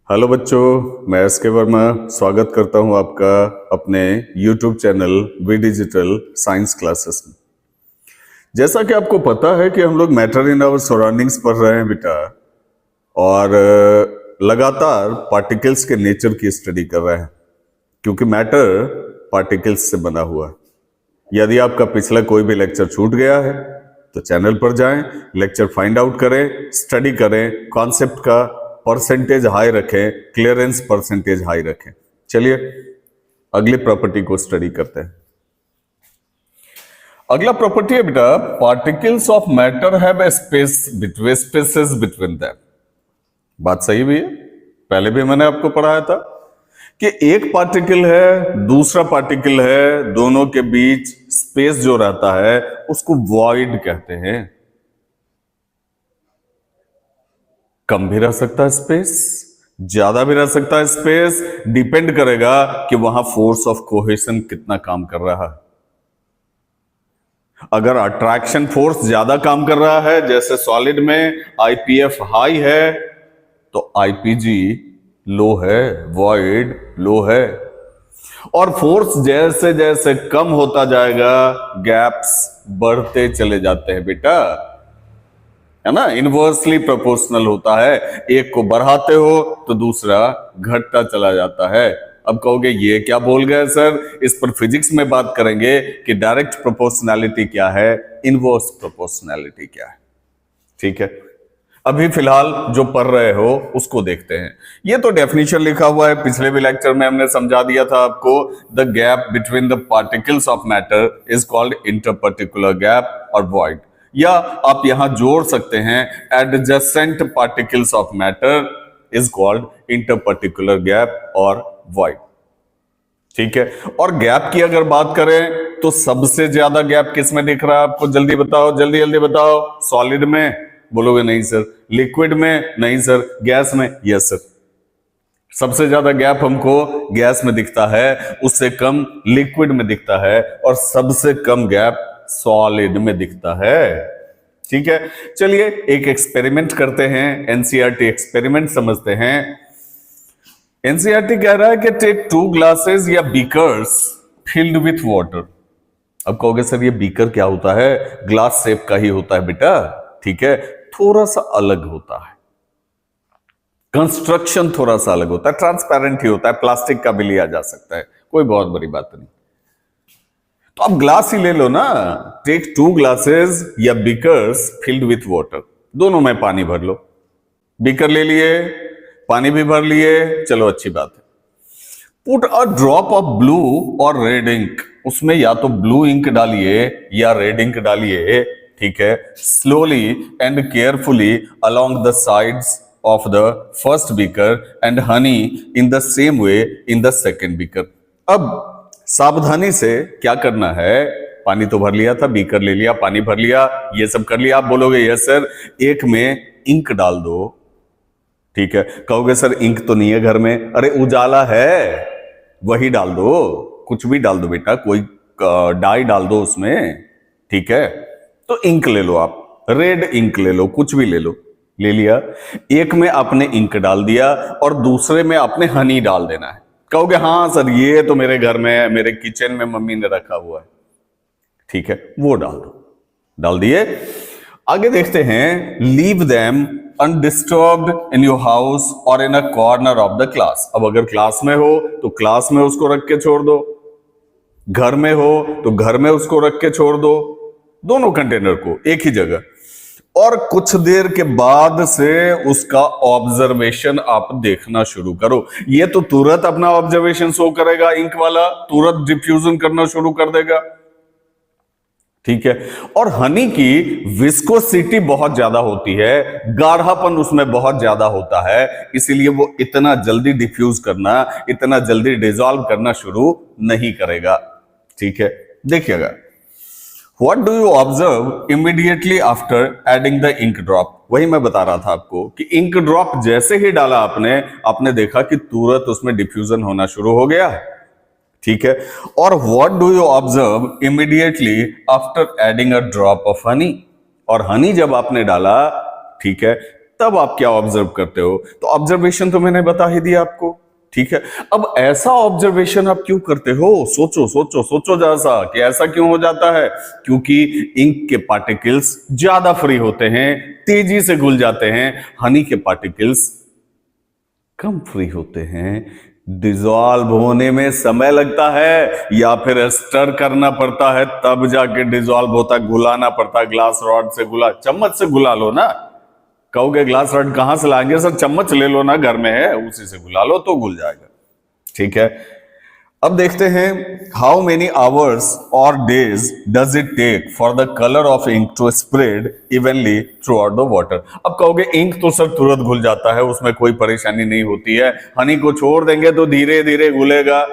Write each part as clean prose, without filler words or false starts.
Hello बच्चों, मैं SK. Verma स्वागत करता हूं आपका अपने YouTube channel V Digital Science Classes में। जैसा कि आपको पता है कि हम लोग मैटर इन आवर सराउंडिंग्स पढ़ रहे हैं बेटा, और लगातार पार्टिकल्स के नेचर की स्टडी कर रहे हैं, क्योंकि मैटर पार्टिकल्स से बना हुआ है। यदि आपका पिछला कोई भी लेक्चर छूट गया है तो चैनल पर जाएं, लेक्चर फाइंड आउट करें, स्टडी करें, कॉन्सेप्ट का परसेंटेज हाई रखें, क्लियरेंस परसेंटेज हाई रखें। चलिए अगली प्रॉपर्टी को स्टडी करते हैं। अगला प्रॉपर्टी है बेटा, particles of matter have a spaces between them. बात सही भी है, पहले भी मैंने आपको पढ़ाया था कि एक पार्टिकल है, दूसरा पार्टिकल है, दोनों के बीच स्पेस जो रहता है उसको वॉइड कहते हैं। कम भी रह सकता है स्पेस, ज्यादा भी रह सकता है स्पेस, डिपेंड करेगा कि वहां फोर्स ऑफ कोहेशन कितना काम कर रहा है। अगर अट्रैक्शन फोर्स ज्यादा काम कर रहा है, जैसे सॉलिड में आईपीएफ हाई है तो आईपीजी लो है, वॉइड लो है। और फोर्स जैसे जैसे कम होता जाएगा, गैप्स बढ़ते चले जाते हैं बेटा, है ना। इनवर्सली प्रोपोर्शनल होता है, एक को बढ़ाते हो तो दूसरा घटता चला जाता है। अब कहोगे ये क्या बोल गए सर, इस पर फिजिक्स में बात करेंगे कि डायरेक्ट प्रोपोर्शनैलिटी क्या है, इनवर्स प्रोपोर्शनैलिटी क्या है। ठीक है, अभी फिलहाल जो पढ़ रहे हो उसको देखते हैं। ये तो डेफिनेशन लिखा हुआ है, पिछले भी लेक्चर में हमने समझा दिया था आपको। The gap between the particles of matter is called interparticular gap or void, या आप यहां जोड़ सकते हैं adjacent particles of matter is called interparticular gap or void. ठीक है, और गैप की अगर बात करें तो सबसे ज्यादा गैप किस में दिख रहा है आपको, जल्दी बताओ, जल्दी जल्दी बताओ। सॉलिड में बोलोगे नहीं सर, लिक्विड में नहीं सर, गैस में यस सर। सबसे ज्यादा गैप हमको गैस में दिखता है, उससे कम लिक्विड में दिखता है, और सबसे कम गैप सॉलिड में दिखता है। ठीक है, चलिए एक एक्सपेरिमेंट करते हैं, एनसीईआरटी एक्सपेरिमेंट समझते हैं। एनसीईआरटी कह रहा है कि टेक 2 ग्लासेस या बीकर्स फिल्ड विथ वाटर। अब कहोगे सर ये बीकर क्या होता है, ग्लास शेप का ही होता है बेटा। ठीक है, थोड़ा सा अलग होता है, कंस्ट्रक्शन थोड़ा सा अलग होता है, ट्रांसपेरेंट ही होता है, प्लास्टिक का भी लिया जा सकता है, कोई बहुत बड़ी बात नहीं। तो अब ग्लास ही ले लो ना, टेक 2 ग्लासेस या बीकर्स फिल्ड विथ वाटर, दोनों में पानी भर लो। बीकर ले लिए, पानी भी भर लिए, चलो अच्छी बात है। Put a drop of blue और रेड इंक, उसमें या तो ब्लू इंक डालिए या रेड इंक डालिए। ठीक है, slowly and carefully along the sides of the first beaker and honey in the same way in the second beaker. अब सावधानी से क्या करना है, पानी तो भर लिया था, बीकर ले लिया, पानी भर लिया, ये सब कर लिया। आप बोलोगे यस सर, एक में इंक डाल दो। ठीक है, कहोगे सर इंक तो नहीं है घर में, अरे उजाला है, वही डाल दो, कुछ भी डाल दो बेटा, कोई डाई डाल दो उसमें। ठीक है, तो इंक ले लो, आप रेड इंक ले लो, कुछ भी ले लो। ले लिया, एक में आपने इंक डाल दिया और दूसरे में आपने हनी डाल देना है। कहोगे हाँ सर ये तो मेरे घर में है, मेरे किचन में मम्मी ने रखा हुआ है। ठीक है, वो डाल दो, डाल दिए। आगे देखते हैं, leave them undisturbed in your house or in a corner of the class. अब अगर क्लास में हो तो क्लास में उसको रख के छोड़ दो, घर में हो तो घर में उसको रख के छोड़ दो, दोनों कंटेनर को एक ही जगह। और कुछ देर के बाद से उसका ऑब्जर्वेशन आप देखना शुरू करो। ये तो तुरंत अपना ऑब्जर्वेशन शो करेगा, इंक वाला तुरंत डिफ्यूजन करना शुरू कर देगा। ठीक है, और हनी की विस्कोसिटी बहुत ज्यादा होती है, गाढ़ापन उसमें बहुत ज्यादा होता है, इसीलिए वो इतना जल्दी डिफ्यूज करना, इतना जल्दी डिसॉल्व करना शुरू नहीं करेगा। ठीक है, देखिएगा, What do you observe immediately after adding the ink drop? वही मैं बता रहा था आपको कि इंक ड्रॉप जैसे ही डाला आपने देखा कि तुरंत उसमें डिफ्यूजन होना शुरू हो गया। ठीक है, और what do you observe immediately after adding a drop of honey? और हनी जब आपने डाला, ठीक है, तब आप क्या ऑब्जर्व करते हो? तो ऑब्जर्वेशन तो मैंने बता ही दिया आपको, ठीक है। अब ऐसा ऑब्जर्वेशन आप क्यों करते हो? सोचो सोचो सोचो जरा सा कि ऐसा क्यों हो जाता है। क्योंकि इंक के पार्टिकल्स ज्यादा फ्री होते हैं, तेजी से घुल जाते हैं। हनी के पार्टिकल्स कम फ्री होते हैं, डिजॉल्व होने में समय लगता है, या फिर स्टर करना पड़ता है, तब जाके डिजॉल्व होता है, घुलाना पड़ता है। ग्लास रॉड से घुला, चम्मच से घुला लो ना। कहोगे ग्लास रॉड कहां से लाएंगे सर? चम्मच ले लो ना, घर में है, उसी से घुला लो तो घुल जाएगा, ठीक है। अब देखते हैं हाउ मेनी आवर्स और days does it take for the colour of ink to spread evenly throughout the water. अब कहोगे इंक तो सर तुरंत घुल जाता है, उसमें कोई परेशानी नहीं होती है, हनी को छोड़ देंगे तो धीरे धीरे घुलेगा।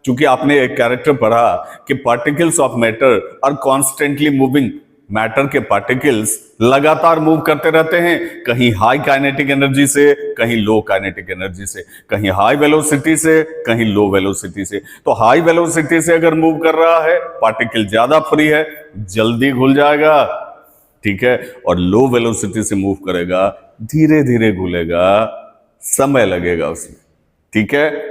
क्योंकि आपने एक कैरेक्टर पढ़ा कि particles of matter are constantly moving. Matter के पार्टिकल्स लगातार मूव करते रहते हैं, कहीं हाई काइनेटिक एनर्जी से, कहीं लो काइनेटिक एनर्जी से, कहीं हाई वेलोसिटी से, कहीं लो वेलोसिटी से। तो हाई वेलोसिटी से अगर मूव कर रहा है, पार्टिकल ज्यादा फ्री है, जल्दी घुल जाएगा, ठीक है। और लो वेलोसिटी से मूव करेगा, धीरे धीरे घुलेगा, समय लगेगा उसमें, ठीक है।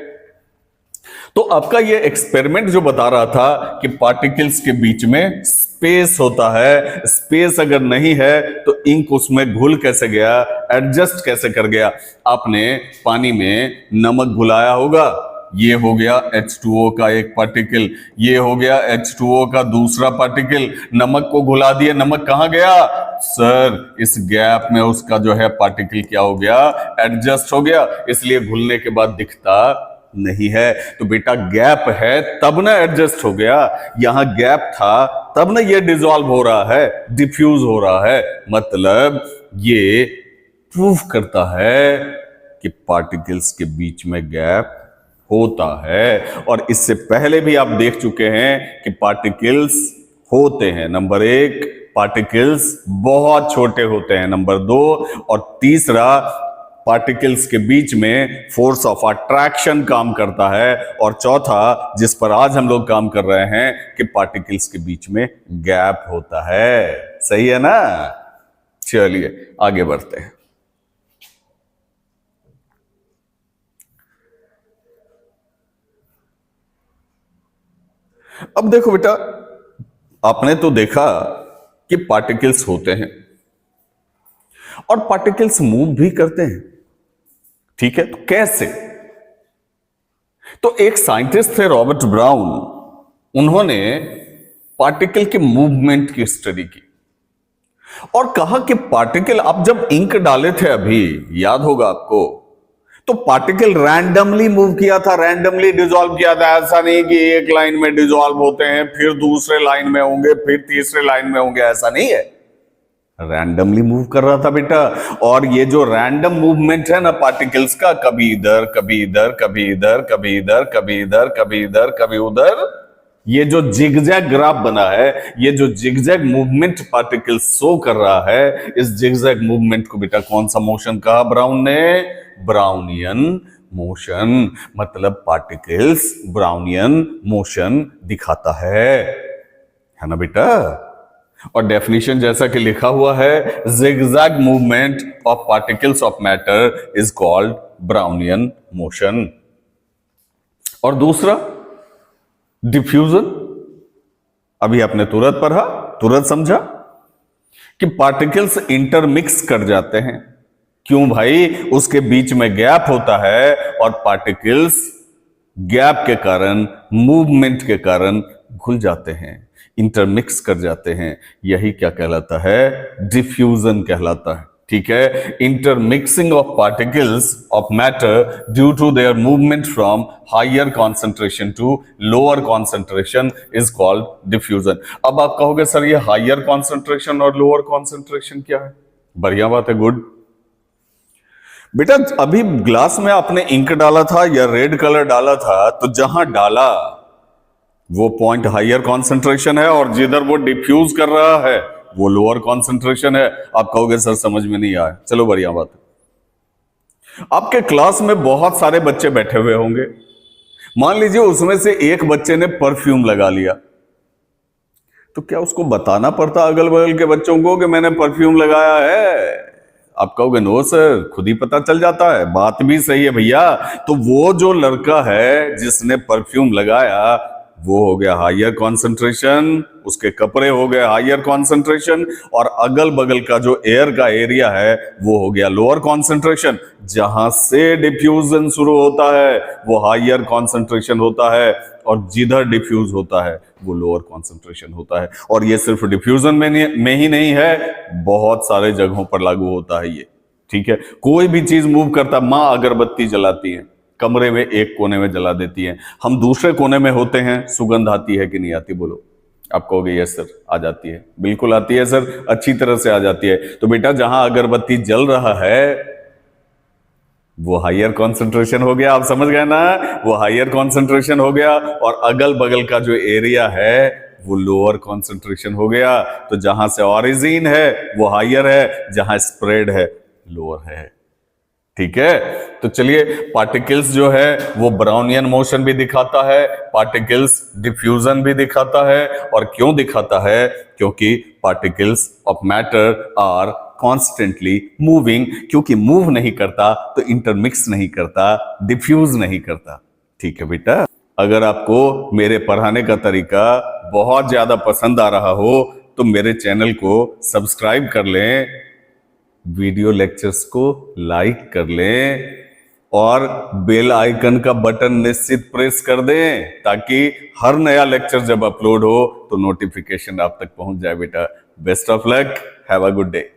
तो आपका ये एक्सपेरिमेंट जो बता रहा था कि पार्टिकल्स के बीच में स्पेस होता है, स्पेस अगर नहीं है तो इंक उसमें घुल कैसे गया, एडजस्ट कैसे कर गया। आपने पानी में नमक घुलाया होगा, ये हो गया H2O का एक पार्टिकल, ये हो गया H2O का दूसरा पार्टिकल, नमक को घुला दिया, नमक कहां गया सर? इस गैप में उसका जो है पार्टिकल क्या हो गया, एडजस्ट हो गया, इसलिए घुलने के बाद दिखता नहीं है। तो बेटा गैप है तब ना एडजस्ट हो गया, यहां गैप था तब ना ये डिसॉल्व हो रहा है, डिफ्यूज हो रहा है। मतलब ये प्रूफ करता है कि पार्टिकल्स के बीच में गैप होता है। और इससे पहले भी आप देख चुके हैं कि पार्टिकल्स होते हैं। नंबर एक, पार्टिकल्स बहुत छोटे होते हैं। नंबर दो, और तीसरा, पार्टिकल्स के बीच में फोर्स ऑफ अट्रैक्शन काम करता है। और चौथा, जिस पर आज हम लोग काम कर रहे हैं, कि पार्टिकल्स के बीच में गैप होता है। सही है ना? चलिए आगे बढ़ते हैं। अब देखो बेटा, आपने तो देखा कि पार्टिकल्स होते हैं और पार्टिकल्स मूव भी करते हैं, ठीक है। तो कैसे? तो एक साइंटिस्ट थे रॉबर्ट ब्राउन, उन्होंने पार्टिकल के मूवमेंट की स्टडी की और कहा कि पार्टिकल, आप जब इंक डाले थे अभी, याद होगा आपको, तो पार्टिकल रैंडमली मूव किया था, रैंडमली डिसॉल्व किया था। ऐसा नहीं कि एक लाइन में डिसॉल्व होते हैं, फिर दूसरे लाइन में होंगे, फिर तीसरे लाइन में होंगे, ऐसा नहीं है, रैंडमली मूव कर रहा था बेटा। और ये जो रैंडम मूवमेंट है ना पार्टिकल्स का, कभी इधर कभी इधर, कभी इधर कभी इधर, कभी इधर कभी इधर कभी उधर, ये जो जिगजैग ग्राफ बना है, ये जो जिगजैग मूवमेंट पार्टिकल्स शो कर रहा है, इस जिगजैग मूवमेंट को बेटा कौन सा मोशन कहा ब्राउन ने? Brownian motion. मतलब पार्टिकल्स ब्राउनियन मोशन दिखाता है ना बेटा। और डेफिनेशन जैसा कि लिखा हुआ है, zigzag movement of particles of matter is called Brownian motion. और दूसरा, डिफ्यूजन। अभी आपने तुरंत पढ़ा, तुरंत समझा कि पार्टिकल्स इंटरमिक्स कर जाते हैं। क्यों भाई? उसके बीच में गैप होता है और पार्टिकल्स गैप के कारण, मूवमेंट के कारण घुल जाते हैं, इंटरमिक्स कर जाते हैं। यही क्या कहलाता है? डिफ्यूजन कहलाता है, ठीक है। Intermixing of particles of matter due to their movement from higher concentration to lower concentration is called diffusion. अब आप कहोगे सर ये हायर कॉन्सेंट्रेशन और लोअर कॉन्सेंट्रेशन क्या है? बढ़िया बात है, गुड बेटा। अभी ग्लास में आपने इंक डाला था या रेड कलर डाला था, तो जहां डाला वो पॉइंट हायर कॉन्सेंट्रेशन है और जिधर वो डिफ्यूज कर रहा है वो लोअर कॉन्सेंट्रेशन है। आप कहोगे सर समझ में नहीं आया, चलो बढ़िया बात है। आपके क्लास में बहुत सारे बच्चे बैठे हुए होंगे, मान लीजिए उसमें से एक बच्चे ने परफ्यूम लगा लिया, तो क्या उसको बताना पड़ता अगल बगल के बच्चों को कि मैंने परफ्यूम लगाया है? आप कहोगे नो सर, खुद ही पता चल जाता है। बात भी सही है भैया। तो वो जो लड़का है जिसने परफ्यूम लगाया वो हो गया हायर कॉन्सेंट्रेशन, उसके कपड़े हो गए हायर कॉन्सेंट्रेशन, और अगल बगल का जो एयर का एरिया है वो हो गया लोअर कॉन्सेंट्रेशन। जहां से डिफ्यूजन शुरू होता है वो हायर कॉन्सेंट्रेशन होता है, और जिधर डिफ्यूज होता है वो लोअर कॉन्सेंट्रेशन होता है। और ये सिर्फ डिफ्यूजन में ही नहीं है, बहुत सारे जगहों पर लागू होता है ये। ठीक है, कोई भी चीज मूव करता, माँ अगरबत्ती जलाती है, कमरे में एक कोने में जला देती है, हम दूसरे कोने में होते हैं, सुगंध आती है कि नहीं आती? बोलो। आप कहोगे यस सर आ जाती है, बिल्कुल आती है सर, अच्छी तरह से आ जाती है। तो बेटा जहां अगरबत्ती जल रहा है वो हायर कॉन्सेंट्रेशन हो गया, आप समझ गए ना, वो हायर कॉन्सेंट्रेशन हो गया, और अगल बगल का जो एरिया है वो लोअर कॉन्सेंट्रेशन हो गया। तो जहां से ऑरिजिन है वो हायर है, जहां स्प्रेड है लोअर है। ठीक है, तो चलिए, पार्टिकल्स जो है वो ब्राउनियन मोशन भी दिखाता है, पार्टिकल्स डिफ्यूजन भी दिखाता है। और क्यों दिखाता है? क्योंकि particles of matter are constantly moving, क्योंकि मूव नहीं करता तो इंटरमिक्स नहीं करता, डिफ्यूज नहीं करता। ठीक है बेटा, अगर आपको मेरे पढ़ाने का तरीका बहुत ज्यादा पसंद आ रहा हो तो मेरे चैनल को सब्सक्राइब कर लें, वीडियो लेक्चर्स को लाइक कर लें, और बेल आइकन का बटन निश्चित प्रेस कर दें, ताकि हर नया लेक्चर जब अपलोड हो तो नोटिफिकेशन आप तक पहुंच जाए बेटा। Best of luck, have a good day.